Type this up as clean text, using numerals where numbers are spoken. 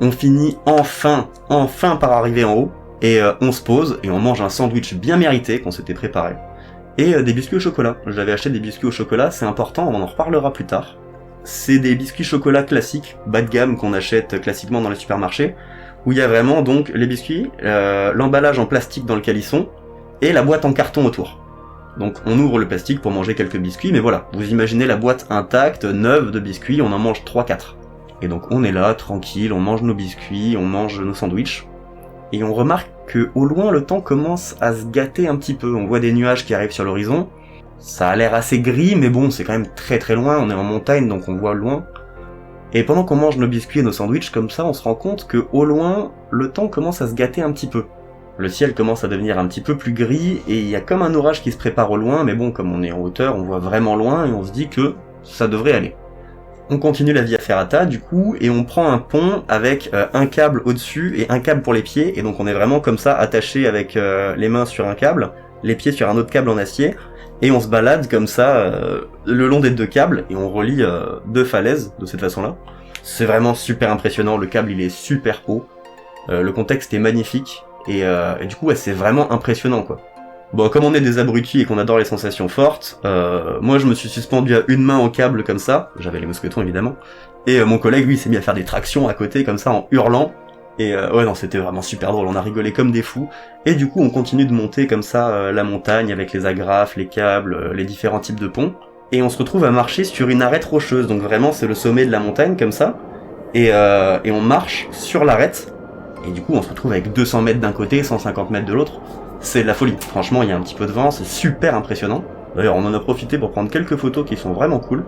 On finit enfin par arriver en haut, et on se pose, et on mange un sandwich bien mérité qu'on s'était préparé. Et des biscuits au chocolat. J'avais acheté des biscuits au chocolat, c'est important, on en reparlera plus tard. C'est des biscuits chocolat classiques, bas de gamme qu'on achète classiquement dans les supermarchés, où il y a vraiment donc les biscuits, l'emballage en plastique dans lequel ils sont, et la boîte en carton autour. Donc on ouvre le plastique pour manger quelques biscuits, mais voilà, vous imaginez la boîte intacte, neuve de biscuits, on en mange 3-4. Et donc on est là, tranquille, on mange nos biscuits, on mange nos sandwichs, et on remarque que au loin le temps commence à se gâter un petit peu, on voit des nuages qui arrivent sur l'horizon, ça a l'air assez gris, mais bon, c'est quand même très très loin, on est en montagne donc on voit loin. Et pendant qu'on mange nos biscuits et nos sandwichs comme ça, on se rend compte que au loin, le temps commence à se gâter un petit peu. Le ciel commence à devenir un petit peu plus gris, et il y a comme un orage qui se prépare au loin, mais bon, comme on est en hauteur, on voit vraiment loin, et on se dit que ça devrait aller. On continue la Via Ferrata, du coup, et on prend un pont avec un câble au-dessus et un câble pour les pieds, et donc on est vraiment comme ça, attaché avec les mains sur un câble, les pieds sur un autre câble en acier, et on se balade comme ça le long des deux câbles, et on relie deux falaises de cette façon-là. C'est vraiment super impressionnant, le câble il est super haut, le contexte est magnifique, et du coup ouais, c'est vraiment impressionnant quoi. Bon, comme on est des abrutis et qu'on adore les sensations fortes, moi je me suis suspendu à une main au câble comme ça, j'avais les mousquetons évidemment, et mon collègue lui s'est mis à faire des tractions à côté comme ça en hurlant, et ouais non c'était vraiment super drôle, on a rigolé comme des fous, et du coup on continue de monter comme ça la montagne avec les agrafes, les câbles, les différents types de ponts, et on se retrouve à marcher sur une arête rocheuse, donc vraiment c'est le sommet de la montagne comme ça, et on marche sur l'arête, et du coup on se retrouve avec 200 mètres d'un côté, 150 mètres de l'autre. C'est de la folie, franchement il y a un petit peu de vent, c'est super impressionnant. D'ailleurs on en a profité pour prendre quelques photos qui sont vraiment cool.